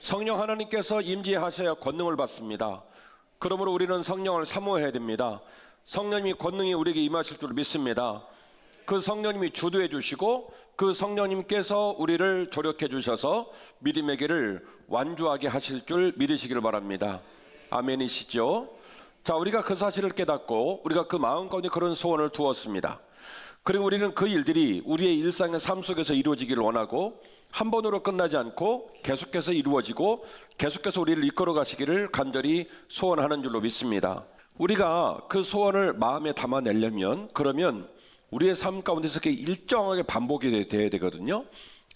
성령 하나님께서 임재하셔야 권능을 받습니다. 그러므로 우리는 성령을 사모해야 됩니다. 성령님이 권능이 우리에게 임하실 줄 믿습니다. 그 성령님이 주도해 주시고 그 성령님께서 우리를 조력해 주셔서 믿음의 길을 완주하게 하실 줄 믿으시기를 바랍니다. 아멘이시죠? 자, 우리가 그 사실을 깨닫고 우리가 그 마음 가운데 그런 소원을 두었습니다. 그리고 우리는 그 일들이 우리의 일상의 삶 속에서 이루어지기를 원하고 한 번으로 끝나지 않고 계속해서 이루어지고 계속해서 우리를 이끌어 가시기를 간절히 소원하는 줄로 믿습니다. 우리가 그 소원을 마음에 담아내려면 그러면 우리의 삶 가운데서 그게 일정하게 반복이 돼야 되거든요.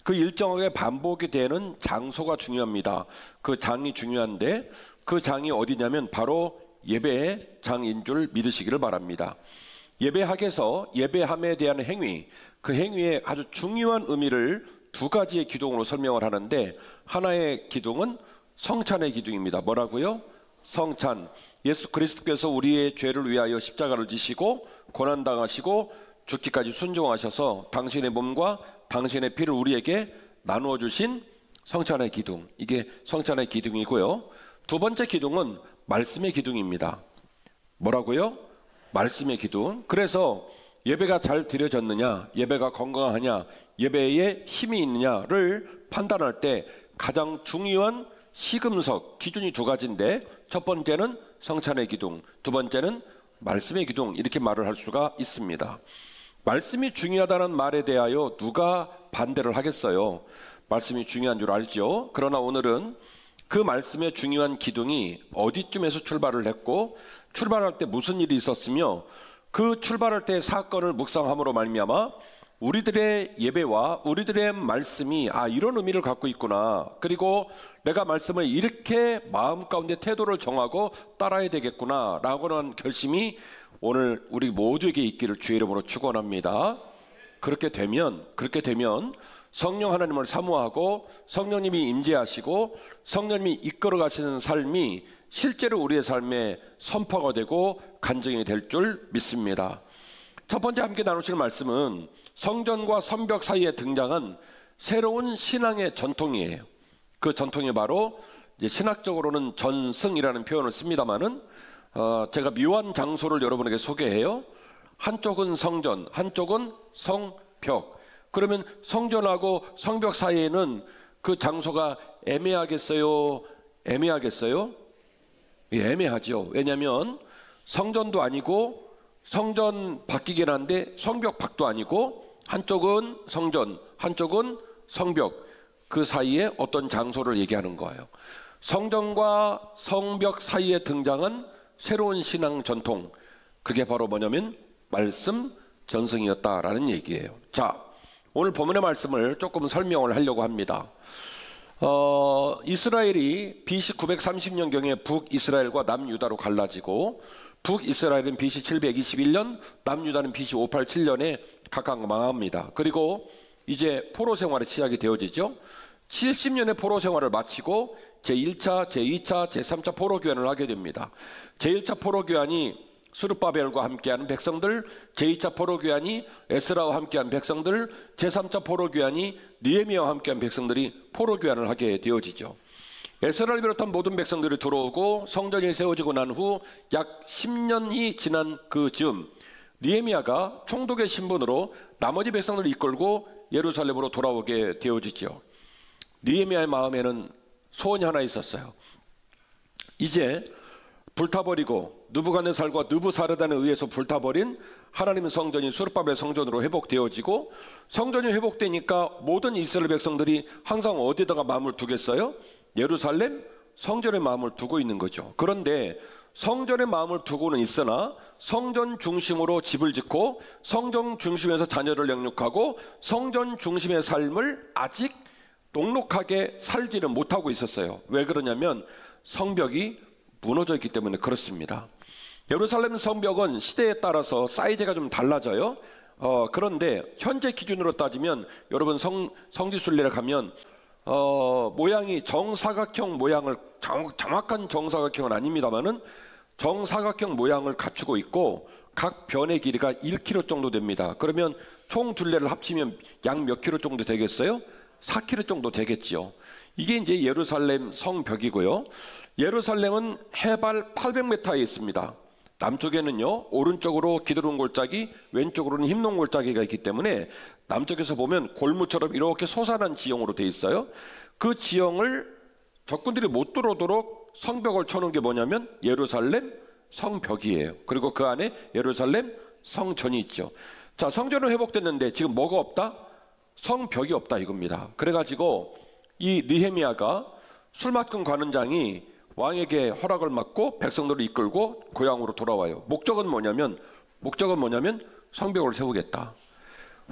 그 일정하게 반복이 되는 장소가 중요합니다. 그 장이 중요한데 그 장이 어디냐면 바로 예배의 장인 줄 믿으시기를 바랍니다. 예배학에서 예배함에 대한 행위, 그 행위의 아주 중요한 의미를 두 가지의 기둥으로 설명을 하는데 하나의 기둥은 성찬의 기둥입니다. 뭐라고요? 성찬. 예수 그리스도께서 우리의 죄를 위하여 십자가를 지시고 고난당하시고 죽기까지 순종하셔서 당신의 몸과 당신의 피를 우리에게 나누어 주신 성찬의 기둥. 이게 성찬의 기둥이고요. 두 번째 기둥은 말씀의 기둥입니다. 뭐라고요? 말씀의 기둥. 그래서 예배가 잘 드려졌느냐, 예배가 건강하냐, 예배에 힘이 있느냐를 판단할 때 가장 중요한 시금석 기준이 두 가지인데 첫 번째는 성찬의 기둥, 두 번째는 말씀의 기둥, 이렇게 말을 할 수가 있습니다. 말씀이 중요하다는 말에 대하여 누가 반대를 하겠어요? 말씀이 중요한 줄 알죠? 그러나 오늘은 그 말씀의 중요한 기둥이 어디쯤에서 출발을 했고 출발할 때 무슨 일이 있었으며 그 출발할 때의 사건을 묵상함으로 말미암아 우리들의 예배와 우리들의 말씀이 이런 의미를 갖고 있구나, 그리고 내가 말씀을 이렇게 마음 가운데 태도를 정하고 따라야 되겠구나 라고 하는 결심이 오늘 우리 모두에게 있기를 주의 이름으로 축원합니다. 그렇게 되면 성령 하나님을 사모하고 성령님이 임재하시고 성령님이 이끌어 가시는 삶이 실제로 우리의 삶에 선포가 되고 간증이 될 줄 믿습니다. 첫 번째 함께 나누실 말씀은 성전과 성벽 사이에 등장한 새로운 신앙의 전통이에요. 그 전통이 바로 이제 신학적으로는 전승이라는 표현을 씁니다만은 제가 묘한 장소를 여러분에게 소개해요. 한쪽은 성전, 한쪽은 성벽. 그러면 성전하고 성벽 사이에는 그 장소가 애매하겠어요? 애매하겠어요? 예, 애매하죠. 왜냐하면 성전도 아니고 성전 밖이긴 한데 성벽 밖도 아니고 한쪽은 성전, 한쪽은 성벽, 그 사이에 어떤 장소를 얘기하는 거예요. 성전과 성벽 사이에 등장한 새로운 신앙 전통, 그게 바로 뭐냐면 말씀 전승이었다라는 얘기예요. 자, 오늘 본문의 말씀을 조금 설명을 하려고 합니다. 이스라엘이 BC 930년경에 북이스라엘과 남유다로 갈라지고 북이스라엘은 BC 721년, 남유다는 BC 587년에 각각 망합니다. 그리고 이제 포로 생활이 시작이 되어지죠. 70년의 포로 생활을 마치고 제1차, 제2차, 제3차 포로 교환을 하게 됩니다. 제1차 포로 교환이 스룹바벨과 함께하는 백성들, 제2차 포로 교환이 에스라와 함께한 백성들, 제3차 포로 교환이 느헤미야와 함께한 백성들이 포로 교환을 하게 되어지죠. 에스라를 비롯한 모든 백성들이 들어오고 성전이 세워지고 난 후 약 10년이 지난 그 즈음 느헤미야가 총독의 신분으로 나머지 백성들을 이끌고 예루살렘으로 돌아오게 되어지죠. 느헤미야의 마음에는 소원이 하나 있었어요. 이제 불타버리고 느부갓네살과 느부사르단에 의해서 불타버린 하나님의 성전이 스룹바벨 성전으로 회복되어지고 성전이 회복되니까 모든 이스라엘 백성들이 항상 어디다가 마음을 두겠어요? 예루살렘 성전에 마음을 두고 있는 거죠. 그런데 성전에 마음을 두고는 있으나 성전 중심으로 집을 짓고 성전 중심에서 자녀를 양육하고 성전 중심의 삶을 아직 녹록하게 살지는 못하고 있었어요. 왜 그러냐면 성벽이 무너져 있기 때문에 그렇습니다. 예루살렘 성벽은 시대에 따라서 사이즈가 좀 달라져요. 그런데 현재 기준으로 따지면 여러분 성지순례를 가면 모양이 정사각형 모양을 정확한 정사각형은 아닙니다만은 정사각형 모양을 갖추고 있고 각 변의 길이가 1km 정도 됩니다. 그러면 총 둘레를 합치면 약 몇 킬로 정도 되겠어요? 4km 정도 되겠지요. 이게 이제 예루살렘 성벽이고요. 예루살렘은 해발 800m에 있습니다. 남쪽에는요, 오른쪽으로 기드론 골짜기, 왼쪽으로는 힘론 골짜기가 있기 때문에 남쪽에서 보면 골무처럼 이렇게 솟아난 지형으로 돼 있어요. 그 지형을 적군들이 못 들어오도록 성벽을 쳐놓은 게 뭐냐면 예루살렘 성벽이에요. 그리고 그 안에 예루살렘 성전이 있죠. 자, 성전은 회복됐는데 지금 뭐가 없다? 성벽이 없다 이겁니다. 그래가지고 이 느헤미야가 술 맡은 관원장이 왕에게 허락을 받고 백성들을 이끌고 고향으로 돌아와요. 목적은 뭐냐면 성벽을 세우겠다.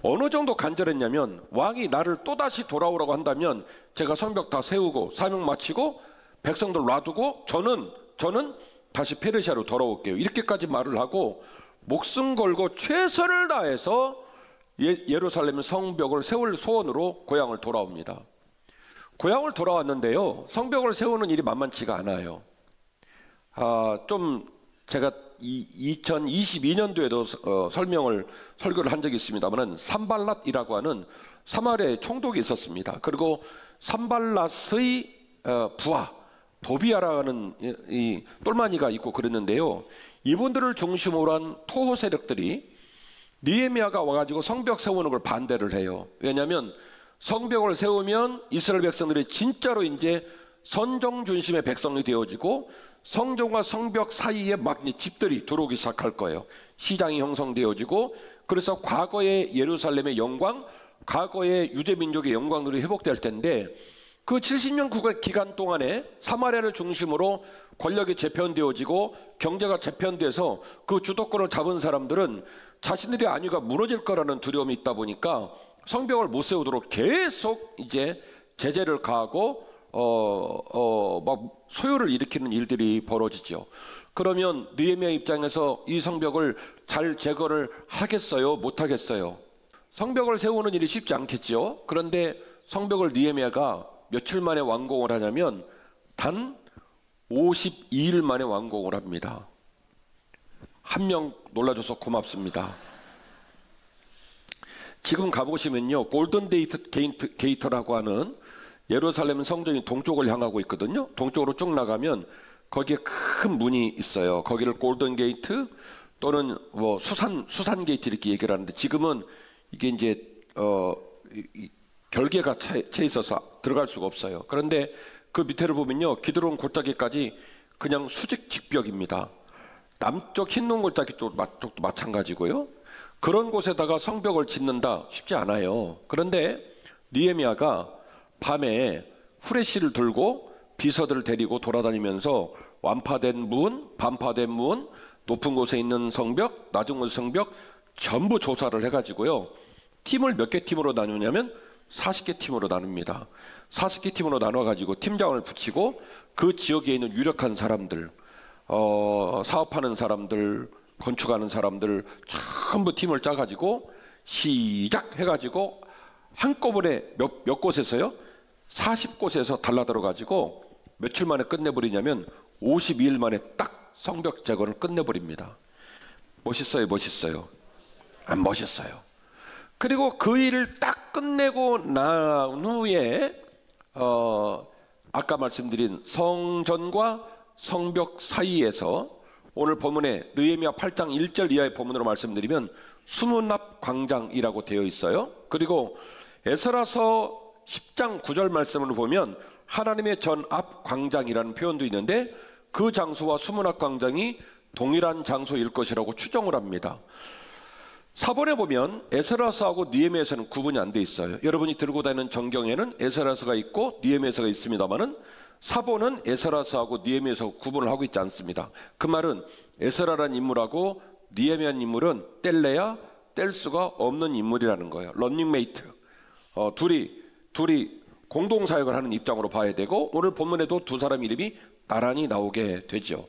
어느 정도 간절했냐면 왕이 나를 또다시 돌아오라고 한다면 제가 성벽 다 세우고 사명 마치고 백성들 놔두고 저는 다시 페르시아로 돌아올게요. 이렇게까지 말을 하고 목숨 걸고 최선을 다해서 예루살렘 성벽을 세울 소원으로 고향을 돌아옵니다. 고향을 돌아왔는데요, 성벽을 세우는 일이 만만치가 않아요. 좀 제가 2022년도에도 설교를 한 적이 있습니다만 산발랏이라고 하는 사마리아에 총독이 있었습니다. 그리고 산발랏의 부하 도비아라는 이 똘마니가 있고 그랬는데요, 이분들을 중심으로 한 토호 세력들이 느헤미야가 와가지고 성벽 세우는 걸 반대를 해요. 왜냐하면 성벽을 세우면 이스라엘 백성들이 진짜로 이제 선정 중심의 백성이 되어지고 성전과 성벽 사이에 막 집들이 들어오기 시작할 거예요. 시장이 형성되어지고, 그래서 과거의 예루살렘의 영광, 과거의 유대민족의 영광들이 회복될 텐데, 그 70년 기간 동안에 사마리아를 중심으로 권력이 재편되어지고 경제가 재편돼서 그 주도권을 잡은 사람들은 자신들의 안위가 무너질 거라는 두려움이 있다 보니까 성벽을 못 세우도록 계속 이제 제재를 가하고 막 소요를 일으키는 일들이 벌어지죠. 그러면 느헤미야 입장에서 이 성벽을 잘 제거를 하겠어요? 못 하겠어요? 성벽을 세우는 일이 쉽지 않겠죠. 그런데 성벽을 느헤미야가 며칠 만에 완공을 하냐면 단 52일 만에 완공을 합니다. 한 명 놀라줘서 고맙습니다. 지금 가보시면요, 골든 게이트라고 하는 예루살렘 성전이 동쪽을 향하고 있거든요. 동쪽으로 쭉 나가면 거기에 큰 문이 있어요. 거기를 골든 게이트 또는 뭐 수산 게이트 이렇게 얘기를 하는데, 지금은 이게 이제 결계가 채 있어서 들어갈 수가 없어요. 그런데 그 밑에를 보면요, 기드론 골짜기까지 그냥 수직 직벽입니다. 남쪽 흰논 골짜기 쪽도 마찬가지고요. 그런 곳에다가 성벽을 짓는다 쉽지 않아요. 그런데 느헤미야가 밤에 후레쉬를 들고 비서들을 데리고 돌아다니면서 완파된 문, 반파된 문, 높은 곳에 있는 성벽, 낮은 곳의 성벽 전부 조사를 해가지고요, 팀을 몇 개 팀으로 나누냐면 40개 팀으로 나눕니다. 40개 팀으로 나눠가지고 팀장을 붙이고 그 지역에 있는 유력한 사람들, 사업하는 사람들, 건축하는 사람들 전부 팀을 짜가지고 시작해가지고 한꺼번에 몇 곳에서요, 40곳에서 달라들어가지고 며칠 만에 끝내버리냐면 52일 만에 딱 성벽 제거를 끝내버립니다. 멋있어요, 멋있어요? 안 멋있어요. 그리고 그 일을 딱 끝내고 난 후에 아까 말씀드린 성전과 성벽 사이에서 오늘 본문에 느헤미야 8장 1절 이하의 본문으로 말씀드리면 수문앞 광장이라고 되어 있어요. 그리고 에스라서 10장 9절 말씀을 보면 하나님의 전 앞 광장이라는 표현도 있는데, 그 장소와 수문앞 광장이 동일한 장소일 것이라고 추정을 합니다. 사본에 보면 에스라서하고 느헤미야서는 구분이 안 돼 있어요. 여러분이 들고 다니는 정경에는 에스라서가 있고 느헤미야서가 있습니다만은 사본은 에스라서하고 느헤미야서 구분을 하고 있지 않습니다. 그 말은 에스라라는 인물하고 느헤미야라는 인물은 뗄래야 뗄 수가 없는 인물이라는 거예요. 런닝메이트. 둘이 공동사역을 하는 입장으로 봐야 되고, 오늘 본문에도 두 사람 이름이 나란히 나오게 되죠.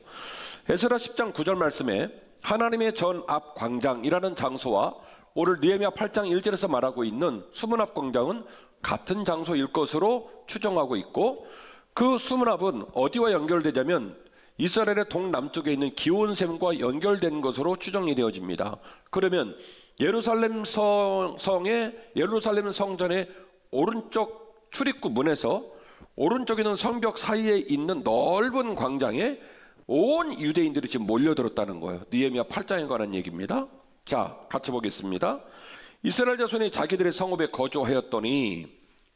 에스라 10장 9절 말씀에 하나님의 전 앞 광장이라는 장소와 오늘 느헤미야 8장 1절에서 말하고 있는 수문앞 광장은 같은 장소일 것으로 추정하고 있고, 그 수문앞은 어디와 연결되냐면 이스라엘의 동남쪽에 있는 기온샘과 연결된 것으로 추정이 되어집니다. 그러면 예루살렘 성전의 오른쪽 출입구 문에서 오른쪽에 있는 성벽 사이에 있는 넓은 광장에 온 유대인들이 지금 몰려들었다는 거예요. 느헤미야 8장에 관한 얘기입니다. 자, 같이 보겠습니다. 이스라엘 자손이 자기들의 성읍에 거주하였더니,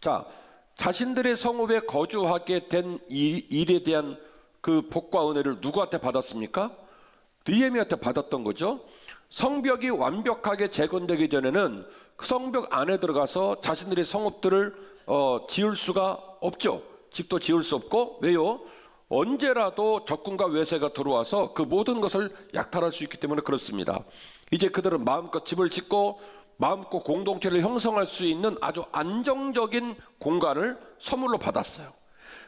자, 자신들의 성읍에 거주하게 된 일에 대한 그 복과 은혜를 누구한테 받았습니까? 느헤미야한테 받았던 거죠. 성벽이 완벽하게 재건되기 전에는 그 성벽 안에 들어가서 자신들의 성읍들을 지을 수가 없죠. 집도 지을 수 없고, 왜요? 언제라도 적군과 외세가 들어와서 그 모든 것을 약탈할 수 있기 때문에 그렇습니다. 이제 그들은 마음껏 집을 짓고 마음껏 공동체를 형성할 수 있는 아주 안정적인 공간을 선물로 받았어요.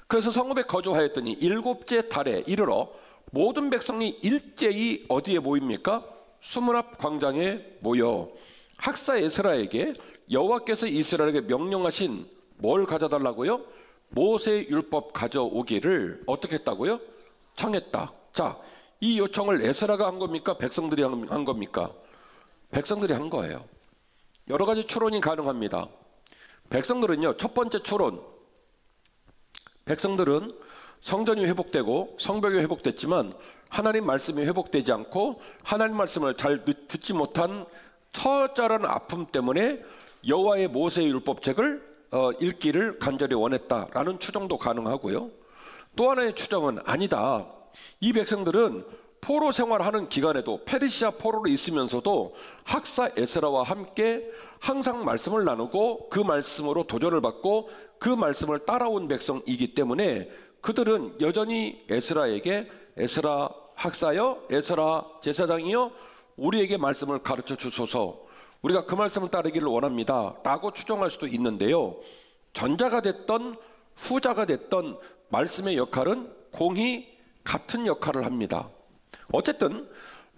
그래서 성읍에 거주하였더니 7째 달에 이르러 모든 백성이 일제히 어디에 모입니까? 수문 앞 광장에 모여 학사 에스라에게 여호와께서 이스라엘에게 명령하신 뭘 가져달라고요? 모세 율법 가져오기를 어떻게 했다고요? 청했다. 자, 이 요청을 에스라가 한 겁니까? 백성들이 한 겁니까? 백성들이 한 거예요. 여러 가지 추론이 가능합니다. 백성들은요, 첫 번째 추론, 백성들은 성전이 회복되고 성벽이 회복됐지만 하나님 말씀이 회복되지 않고 하나님 말씀을 잘 듣지 못한 처절한 아픔 때문에 여호와의 모세 율법책을 읽기를 간절히 원했다라는 추정도 가능하고요. 또 하나의 추정은 아니다. 이 백성들은 포로 생활하는 기간에도 페르시아 포로로 있으면서도 학사 에스라와 함께 항상 말씀을 나누고 그 말씀으로 도전을 받고 그 말씀을 따라온 백성이기 때문에 그들은 여전히 에스라에게 에스라 학사여, 에스라 제사장이여, 우리에게 말씀을 가르쳐 주소서, 우리가 그 말씀을 따르기를 원합니다 라고 추정할 수도 있는데요. 전자가 됐던 후자가 됐던 말씀의 역할은 공히 같은 역할을 합니다. 어쨌든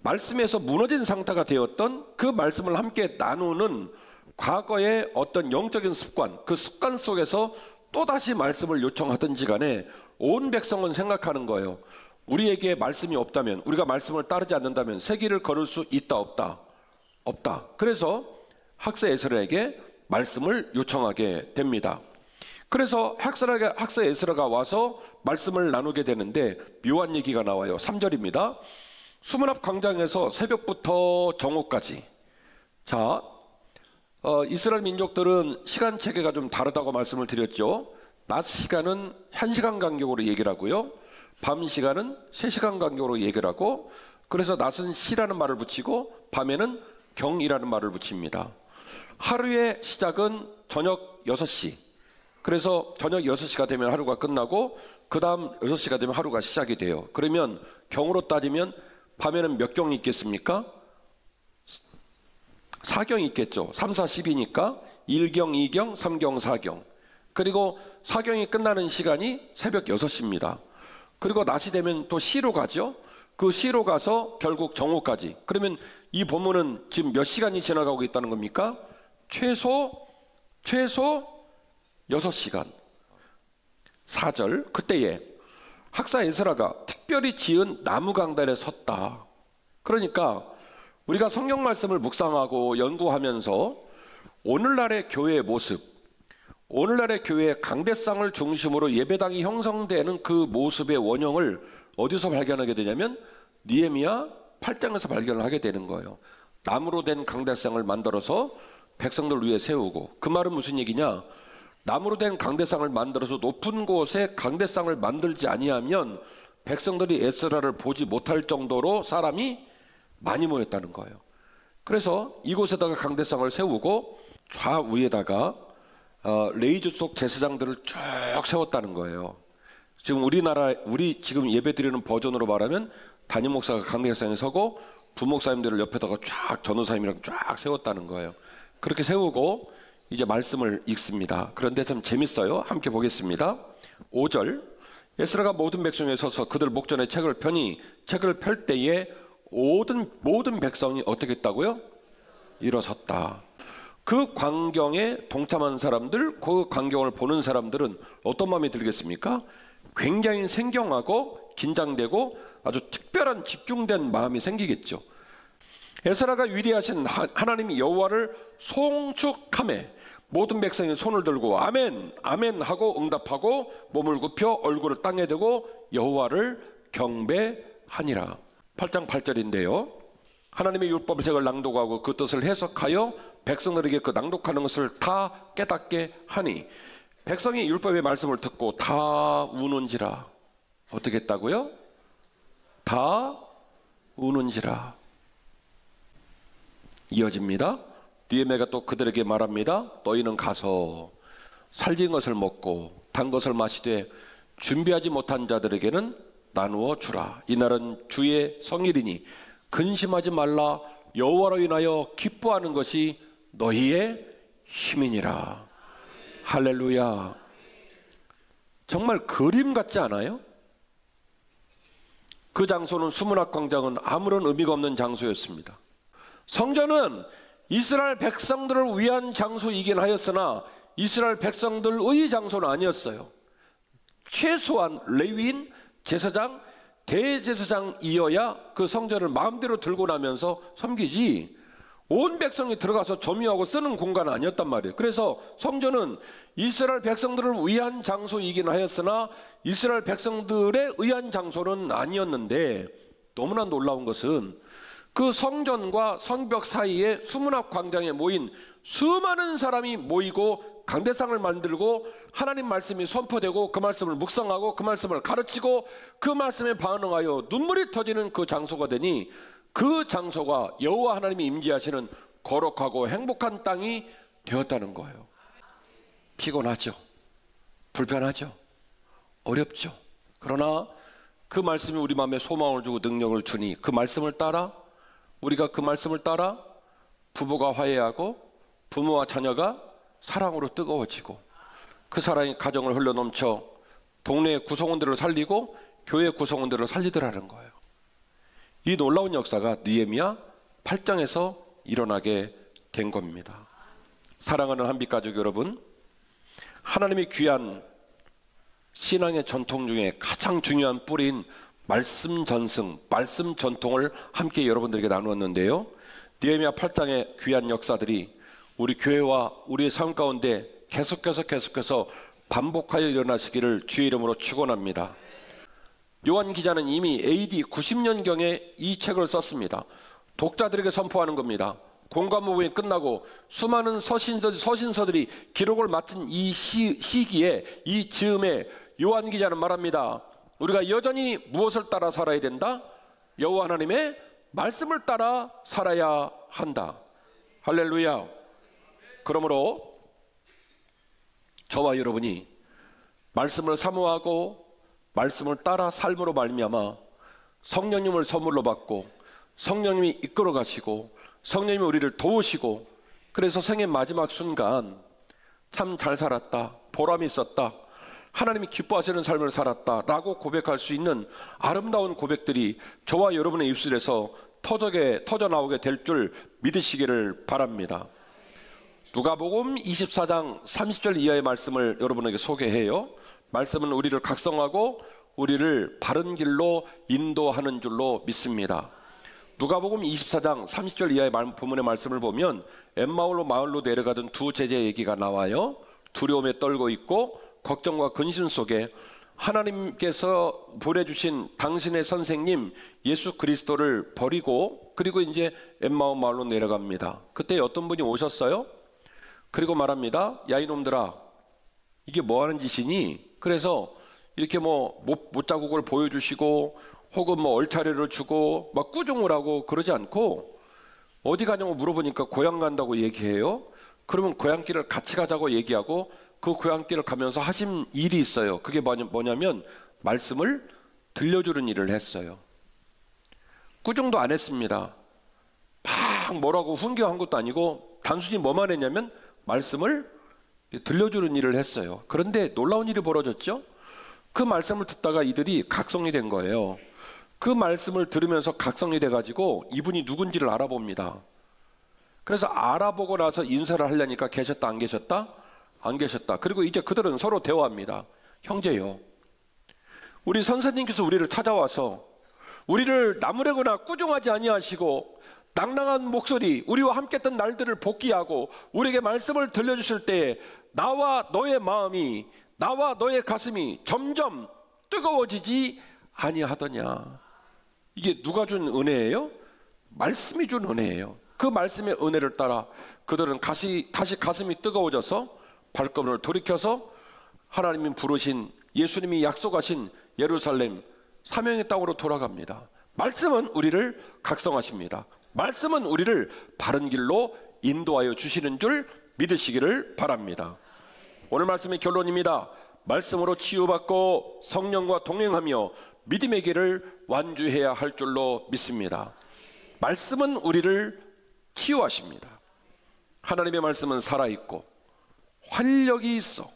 말씀에서 무너진 상태가 되었던 그 말씀을 함께 나누는 과거의 어떤 영적인 습관, 그 습관 속에서 또다시 말씀을 요청하든지 간에 온 백성은 생각하는 거예요. 우리에게 말씀이 없다면, 우리가 말씀을 따르지 않는다면 새 길을 걸을 수 있다 없다? 없다. 그래서 학사 에스라에게 말씀을 요청하게 됩니다. 그래서 학사 에스라가 와서 말씀을 나누게 되는데 묘한 얘기가 나와요. 3절입니다. 수문 앞 광장에서 새벽부터 정오까지. 자, 이스라엘 민족들은 시간 체계가 좀 다르다고 말씀을 드렸죠. 낮 시간은 1시간 간격으로 얘기를 하고요, 밤 시간은 3시간 간격으로 얘기를 하고, 그래서 낮은 시라는 말을 붙이고 밤에는 경이라는 말을 붙입니다. 하루의 시작은 저녁 6시. 그래서 저녁 6시가 되면 하루가 끝나고 그 다음 6시가 되면 하루가 시작이 돼요. 그러면 경으로 따지면 밤에는 몇 경이 있겠습니까? 4경이 있겠죠. 3, 4, 10이니까 1경, 2경, 3경, 4경. 그리고 4경이 끝나는 시간이 새벽 6시입니다. 그리고 낮이 되면 또 시로 가죠. 그 시로 가서 결국 정오까지. 그러면 이 본문은 지금 몇 시간이 지나가고 있다는 겁니까? 최소 6시간. 4절, 그때에 학사 에스라가 특별히 지은 나무 강단에 섰다. 그러니까 우리가 성경 말씀을 묵상하고 연구하면서 오늘날의 교회의 모습, 오늘날의 교회의 강대상을 중심으로 예배당이 형성되는 그 모습의 원형을 어디서 발견하게 되냐면 느헤미야 8장에서 발견을 하게 되는 거예요. 나무로 된 강대상을 만들어서 백성들 위에 세우고, 그 말은 무슨 얘기냐? 나무로 된 강대상을 만들어서 높은 곳에 강대상을 만들지 아니하면 백성들이 에스라를 보지 못할 정도로 사람이 많이 모였다는 거예요. 그래서 이곳에다가 강대상을 세우고 좌우에다가 레이저 속 제사장들을 쭉 세웠다는 거예요. 지금 우리 지금 예배드리는 버전으로 말하면 담임 목사가 강대상에 서고 부목사님들을 옆에다가 쫙 전도사님이랑 쫙 세웠다는 거예요. 그렇게 세우고 이제 말씀을 읽습니다. 그런데 참 재밌어요. 함께 보겠습니다. 5절, 에스라가 모든 백성에 서서 그들 목전에 책을 펴니 책을 펼 때에 모든 백성이 어떻게 했다고요? 일어섰다. 그 광경에 동참한 사람들, 그 광경을 보는 사람들은 어떤 마음이 들겠습니까? 굉장히 생경하고 긴장되고 아주 특별한 집중된 마음이 생기겠죠. 에스라가 위대하신 하나님이 여호와를 송축하매 모든 백성이 손을 들고 아멘 아멘 하고 응답하고 몸을 굽혀 얼굴을 땅에 대고 여호와를 경배하니라. 8장 8절인데요. 하나님의 율법책을 낭독하고 그 뜻을 해석하여 백성들에게 그 낭독하는 것을 다 깨닫게 하니 백성이 율법의 말씀을 듣고 다 우는지라. 어떻게 했다고요? 다 우는지라. 이어집니다. 디에메가 또 그들에게 말합니다. 너희는 가서 살진 것을 먹고 단 것을 마시되 준비하지 못한 자들에게는 나누어 주라. 이날은 주의 성일이니 근심하지 말라. 여호와로 인하여 기뻐하는 것이 너희의 힘이니라. 할렐루야. 정말 그림 같지 않아요? 그 장소는 수문학 광장은 아무런 의미가 없는 장소였습니다. 성전은 이스라엘 백성들을 위한 장소이긴 하였으나 이스라엘 백성들의 장소는 아니었어요. 최소한 레위인, 제사장, 대제사장이어야 그 성전을 마음대로 들고 나면서 섬기지 온 백성이 들어가서 점유하고 쓰는 공간은 아니었단 말이에요. 그래서 성전은 이스라엘 백성들을 위한 장소이긴 하였으나 이스라엘 백성들에 의한 장소는 아니었는데 너무나 놀라운 것은 그 성전과 성벽 사이에 수문학 광장에 모인 수많은 사람이 모이고 강대상을 만들고 하나님 말씀이 선포되고 그 말씀을 묵상하고 그 말씀을 가르치고 그 말씀에 반응하여 눈물이 터지는 그 장소가 되니 그 장소가 여호와 하나님이 임재하시는 거룩하고 행복한 땅이 되었다는 거예요. 피곤하죠. 불편하죠. 어렵죠. 그러나 그 말씀이 우리 마음에 소망을 주고 능력을 주니 그 말씀을 따라 우리가 그 말씀을 따라 부부가 화해하고 부모와 자녀가 사랑으로 뜨거워지고 그 사랑이 가정을 흘러넘쳐 동네 구성원들을 살리고 교회 구성원들을 살리더라는 거예요. 이 놀라운 역사가 느헤미야 8장에서 일어나게 된 겁니다. 사랑하는 한빛가족 여러분, 하나님의 귀한 신앙의 전통 중에 가장 중요한 뿌리인 말씀 전승, 말씀 전통을 함께 여러분들에게 나누었는데요. 느헤미야 8장의 귀한 역사들이 우리 교회와 우리의 삶 가운데 계속해서 반복하여 일어나시기를 주의 이름으로 축원합니다. 요한 기자는 이미 AD 90년경에 이 책을 썼습니다. 독자들에게 선포하는 겁니다. 공관모범이 끝나고 수많은 서신서들이 기록을 맡은 이 시기에 이 즈음에 요한 기자는 말합니다. 우리가 여전히 무엇을 따라 살아야 된다? 여호와 하나님의 말씀을 따라 살아야 한다. 할렐루야. 그러므로 저와 여러분이 말씀을 사모하고 말씀을 따라 삶으로 말미암아 성령님을 선물로 받고 성령님이 이끌어 가시고 성령님이 우리를 도우시고 그래서 생의 마지막 순간 참 잘 살았다, 보람이 있었다, 하나님이 기뻐하시는 삶을 살았다라고 고백할 수 있는 아름다운 고백들이 저와 여러분의 입술에서 터져 나오게 될 줄 믿으시기를 바랍니다. 누가복음 24장 30절 이하의 말씀을 여러분에게 소개해요. 말씀은 우리를 각성하고 우리를 바른 길로 인도하는 줄로 믿습니다. 누가복음 24장 30절 이하의 본문의 말씀을 보면 엠마올로 마을로 내려가던 두 제자 얘기가 나와요. 두려움에 떨고 있고 걱정과 근심 속에 하나님께서 보내주신 당신의 선생님 예수 그리스도를 버리고 그리고 이제 엠마오 마을로 내려갑니다. 그때 어떤 분이 오셨어요? 그리고 말합니다. 야 이놈들아, 이게 뭐 하는 짓이니? 그래서 이렇게 뭐 못자국을 보여주시고 혹은 뭐 얼차려를 주고 막 꾸중을 하고 그러지 않고 어디 가냐고 물어보니까 고향 간다고 얘기해요. 그러면 고향길을 같이 가자고 얘기하고 그 고향길을 가면서 하신 일이 있어요. 그게 뭐냐면 말씀을 들려주는 일을 했어요. 꾸중도 안 했습니다. 막 뭐라고 훈계한 것도 아니고 단순히 뭐만 했냐면 말씀을 들려주는 일을 했어요. 그런데 놀라운 일이 벌어졌죠. 그 말씀을 듣다가 이들이 각성이 된 거예요. 그 말씀을 들으면서 각성이 돼가지고 이분이 누군지를 알아봅니다. 그래서 알아보고 나서 인사를 하려니까 계셨다 안 계셨다? 안 계셨다. 그리고 이제 그들은 서로 대화합니다. 형제요, 우리 선생님께서 우리를 찾아와서 우리를 나무래거나 꾸중하지 아니하시고 낭낭한 목소리, 우리와 함께 했던 날들을 복귀하고 우리에게 말씀을 들려주실 때 나와 너의 마음이, 나와 너의 가슴이 점점 뜨거워지지 아니하더냐. 이게 누가 준 은혜예요? 말씀이 준 은혜예요. 그 말씀의 은혜를 따라 그들은 다시 가슴이 뜨거워져서 발걸음을 돌이켜서 하나님이 부르신, 예수님이 약속하신 예루살렘 사명의 땅으로 돌아갑니다. 말씀은 우리를 각성하십니다. 말씀은 우리를 바른 길로 인도하여 주시는 줄 믿으시기를 바랍니다. 오늘 말씀의 결론입니다. 말씀으로 치유받고 성령과 동행하며 믿음의 길을 완주해야 할 줄로 믿습니다. 말씀은 우리를 치유하십니다. 하나님의 말씀은 살아있고 활력이 있어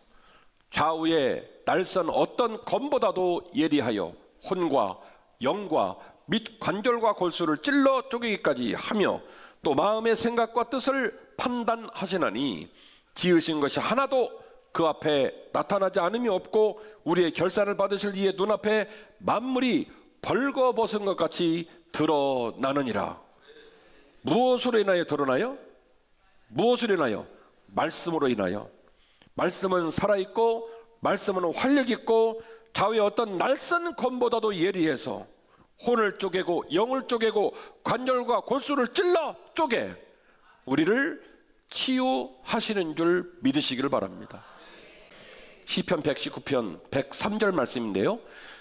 좌우의 날선 어떤 검보다도 예리하여 혼과 영과 및 관절과 골수를 찔러 쪼개기까지 하며 또 마음의 생각과 뜻을 판단하시나니 지으신 것이 하나도 그 앞에 나타나지 않음이 없고 우리의 결산을 받으실 이의 눈앞에 만물이 벌거벗은 것 같이 드러나느니라. 무엇으로 인하여 드러나요? 무엇으로 인하여? 말씀으로 인하여. 말씀은 살아있고 말씀은 활력있고 좌우의 어떤 날선 검보다도 예리해서 혼을 쪼개고 영을 쪼개고 관절과 골수를 찔러 쪼개 우리를 치유하시는 줄 믿으시기를 바랍니다. 시편 119편 103절 말씀인데요,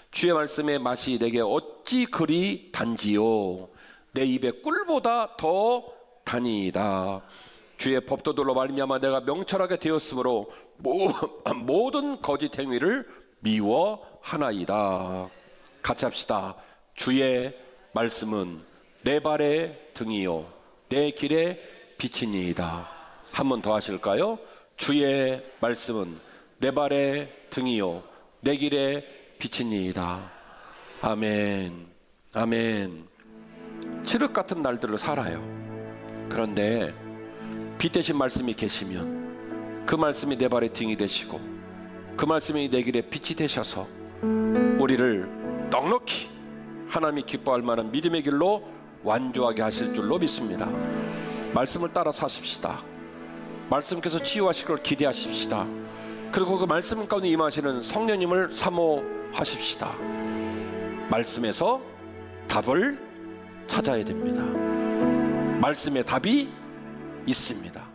주의 말씀의 맛이 내게 어찌 그리 단지요, 내 입에 꿀보다 더 다니이다. 주의 법도들로 말미암아 내가 명철하게 되었으므로 모든 거짓 행위를 미워하나이다. 같이 합시다. 주의 말씀은 내 발의 등이요 내 길의 빛이니이다. 한 번 더 하실까요? 주의 말씀은 내 발의 등이요 내 길의 빛이니이다. 아멘. 아멘. 칠흑 같은 날들을 살아요. 그런데 빛 대신 말씀이 계시면 그 말씀이 내 발의 등이 되시고 그 말씀이 내 길의 빛이 되셔서 우리를 넉넉히 하나님이 기뻐할 만한 믿음의 길로 완주하게 하실 줄로 믿습니다. 말씀을 따라 사십시다. 말씀께서 치유하실 걸 기대하십시다. 그리고 그 말씀 가운데 임하시는 성령님을 사모하십시다. 말씀에서 답을 찾아야 됩니다. 말씀에 답이 있습니다.